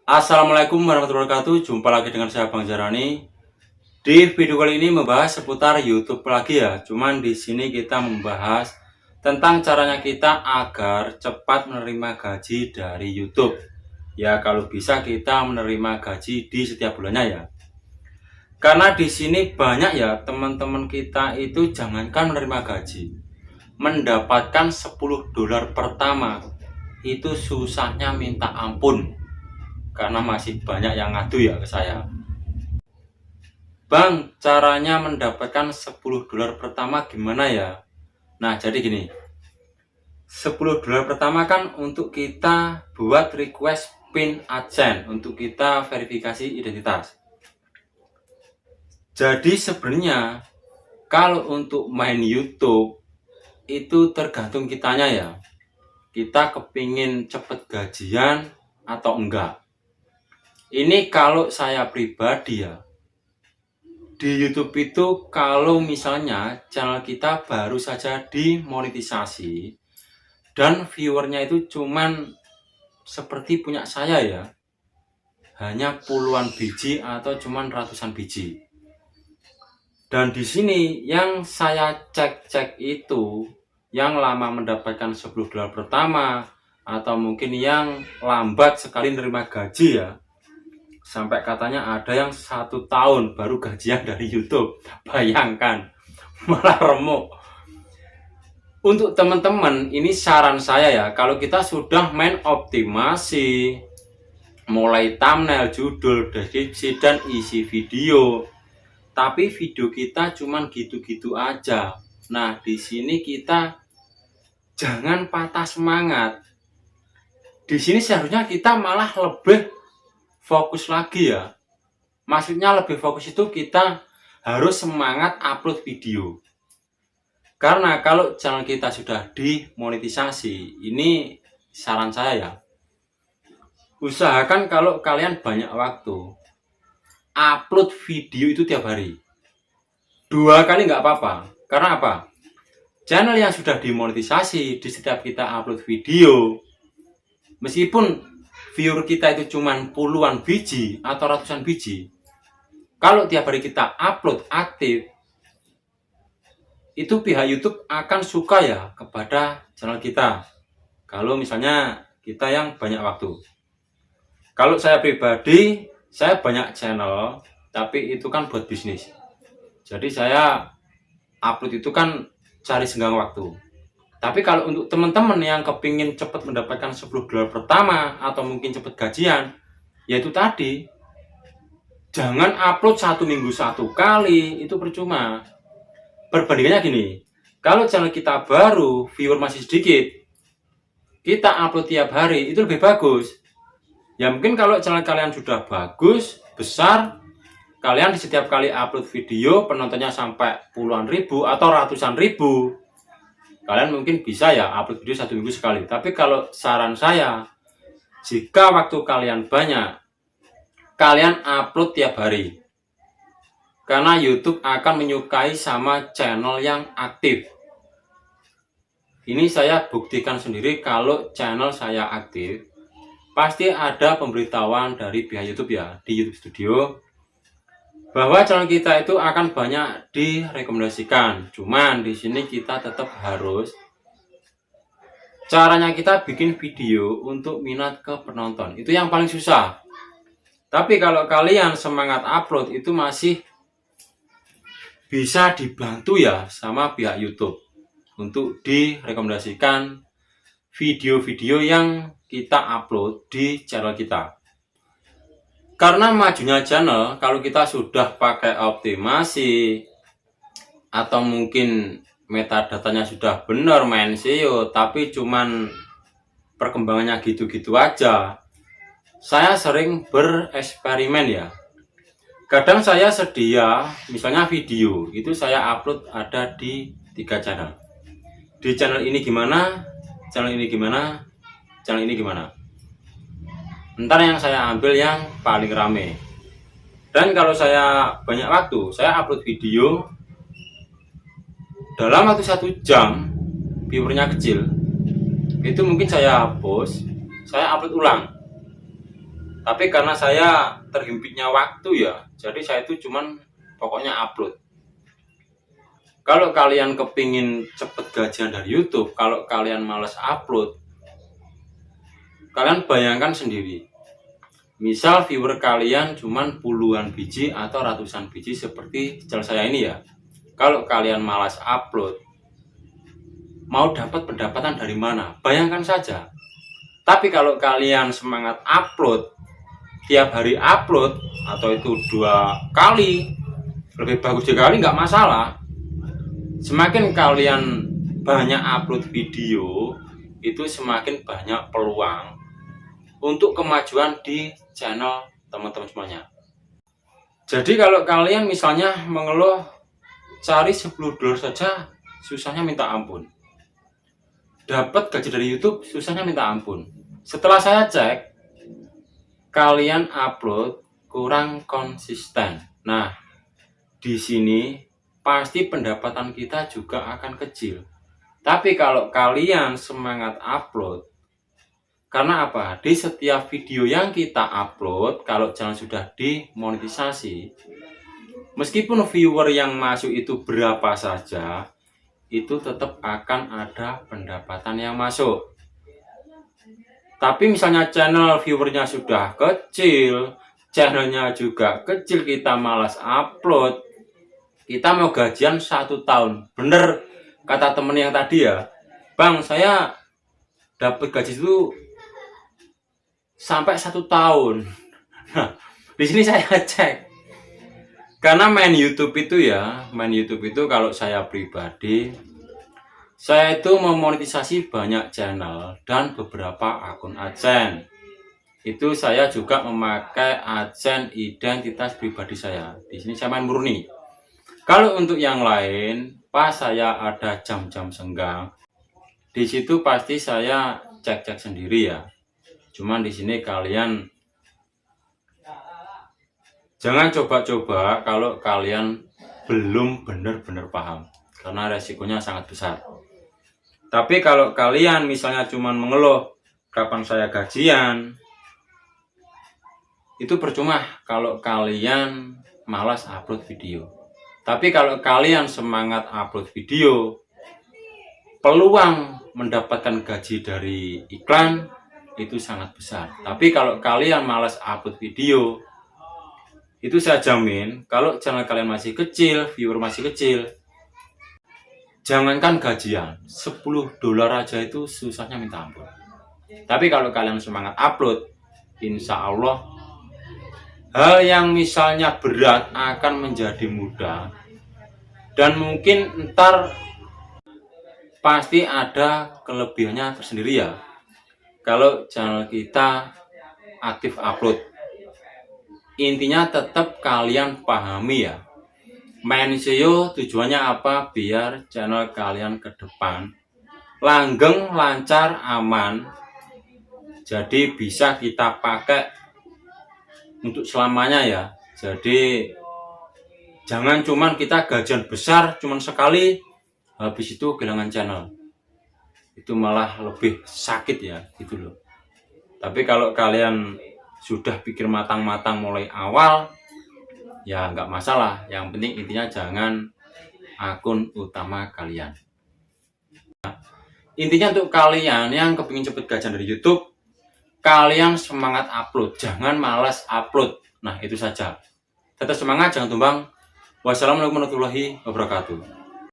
Assalamualaikum warahmatullahi wabarakatuh. Jumpa lagi dengan saya Bang Jarani. Di video kali ini membahas seputar YouTube lagi ya. Cuman di sini kita membahas tentang caranya kita agar cepat menerima gaji dari YouTube. Ya kalau bisa kita menerima gaji di setiap bulannya ya. Karena di sini banyak ya teman-teman kita itu jangankan menerima gaji, mendapatkan $10 pertama itu susahnya minta ampun. Karena masih banyak yang ngadu ya ke saya. Bang, caranya mendapatkan $10 pertama gimana ya? Nah, jadi gini. $10 pertama kan untuk kita buat request PIN AdSense, untuk kita verifikasi identitas. Jadi sebenarnya kalau untuk main YouTube itu tergantung kitanya ya. Kita kepingin cepet gajian atau enggak. Ini kalau saya pribadi ya, di YouTube itu kalau misalnya channel kita baru saja dimonetisasi dan viewernya itu cuman seperti punya saya ya, hanya puluhan biji atau cuman ratusan biji. Dan di sini yang saya cek itu, yang lama mendapatkan $10 pertama atau mungkin yang lambat sekali menerima gaji ya, sampai katanya ada yang 1 tahun baru gajian dari YouTube. Bayangkan, malah remuk. Untuk teman-teman, ini saran saya ya, kalau kita sudah main optimasi, mulai thumbnail, judul, deskripsi, dan isi video, tapi video kita cuman gitu-gitu aja. Nah, di sini kita jangan patah semangat. Di sini seharusnya kita malah lebih fokus lagi ya. Maksudnya lebih fokus itu kita harus semangat upload video. Karena kalau channel kita sudah dimonetisasi, ini saran saya ya, usahakan kalau kalian banyak waktu, upload video itu tiap hari. 2 kali nggak apa-apa. Karena apa? Channel yang sudah dimonetisasi, di setiap kita upload video, meskipun viewer kita itu cuma puluhan biji atau ratusan biji, kalau tiap hari kita upload aktif, itu pihak YouTube akan suka ya kepada channel kita. Kalau misalnya kita yang banyak waktu. Kalau saya pribadi, saya banyak channel, tapi itu kan buat bisnis. Jadi saya upload itu kan cari senggang waktu. Tapi kalau untuk teman-teman yang kepingin cepat mendapatkan $10 pertama atau mungkin cepat gajian, yaitu tadi, jangan upload 1 minggu 1 kali, itu percuma. Perbandingannya gini, kalau channel kita baru, viewer masih sedikit, kita upload tiap hari, itu lebih bagus. Ya mungkin kalau channel kalian sudah bagus, besar, kalian di setiap kali upload video, penontonnya sampai puluhan ribu atau ratusan ribu, kalian mungkin bisa ya upload video 1 minggu sekali. Tapi kalau saran saya, jika waktu kalian banyak, kalian upload tiap hari. Karena YouTube akan menyukai sama channel yang aktif. Ini saya buktikan sendiri kalau channel saya aktif, pasti ada pemberitahuan dari pihak YouTube ya, di YouTube Studio, bahwa channel kita itu akan banyak direkomendasikan. Cuman di sini kita tetap harus, caranya kita bikin video untuk minat ke penonton. Itu yang paling susah. Tapi kalau kalian semangat upload, itu masih bisa dibantu ya sama pihak YouTube untuk direkomendasikan video-video yang kita upload di channel kita. Karena majunya channel, kalau kita sudah pakai optimasi atau mungkin metadatanya sudah benar, main SEO, tapi cuman perkembangannya gitu-gitu aja, saya sering bereksperimen ya. Kadang saya sedia, misalnya video, itu saya upload ada di 3 channel. Di channel ini gimana, channel ini gimana, channel ini gimana. Ntar yang saya ambil yang paling rame. Dan kalau saya banyak waktu, saya upload video dalam waktu 1 jam, viewernya kecil, itu mungkin saya hapus, saya upload ulang. Tapi karena saya terhimpitnya waktu ya, jadi saya itu cuman pokoknya upload. Kalau kalian kepingin cepet gajian dari YouTube, kalau kalian males upload, kalian bayangkan sendiri. Misal viewer kalian cuman puluhan biji atau ratusan biji seperti channel saya ini ya. Kalau kalian malas upload, mau dapat pendapatan dari mana? Bayangkan saja. Tapi kalau kalian semangat upload, tiap hari upload, atau itu 2 kali, lebih bagus 3 kali nggak masalah. Semakin kalian banyak upload video, itu semakin banyak peluang untuk kemajuan di channel teman-teman semuanya. Jadi kalau kalian misalnya mengeluh cari $10 saja susahnya minta ampun, dapat gaji dari YouTube susahnya minta ampun. Setelah saya cek, kalian upload kurang konsisten. Nah, di sini pasti pendapatan kita juga akan kecil. Tapi kalau kalian semangat upload, karena apa? Di setiap video yang kita upload, kalau channel sudah dimonetisasi, meskipun viewer yang masuk itu berapa saja, itu tetap akan ada pendapatan yang masuk. Tapi misalnya channel viewernya sudah kecil, channelnya juga kecil, kita malas upload, kita mau gajian 1 tahun. Bener kata temen yang tadi ya, Bang, saya dapat gaji itu sampai 1 tahun. Nah, di sini saya cek. Karena main YouTube itu kalau saya pribadi, saya itu memonetisasi banyak channel dan beberapa akun AdSense. Itu saya juga memakai AdSense identitas pribadi saya. Di sini saya main murni. Kalau untuk yang lain, pas saya ada jam-jam senggang, di situ pasti saya cek-cek sendiri ya. Cuman di sini kalian jangan coba-coba kalau kalian belum benar-benar paham, karena resikonya sangat besar. Tapi kalau kalian misalnya cuman mengeluh kapan saya gajian, itu percuma kalau kalian malas upload video. Tapi kalau kalian semangat upload video, peluang mendapatkan gaji dari iklan itu sangat besar. Tapi kalau kalian malas upload video, itu saya jamin kalau channel kalian masih kecil, viewer masih kecil, jangankan gajian, $10 aja itu susahnya minta ampun. Tapi kalau kalian semangat upload, insya Allah hal yang misalnya berat akan menjadi mudah. Dan mungkin ntar pasti ada kelebihannya tersendiri ya, kalau channel kita aktif upload. Intinya tetap kalian pahami ya, main SEO tujuannya apa? Biar channel kalian ke depan langgeng, lancar, aman, jadi bisa kita pakai untuk selamanya ya. Jadi jangan cuman kita gajian besar cuman sekali, habis itu kehilangan channel, itu malah lebih sakit ya gitu loh. Tapi kalau kalian sudah pikir matang-matang mulai awal, ya nggak masalah. Yang penting intinya jangan akun utama kalian. Intinya untuk kalian yang kepingin cepet gajian dari YouTube, kalian semangat upload, jangan malas upload. Nah itu saja, tetap semangat, jangan tumbang. Wassalamualaikum warahmatullahi wabarakatuh.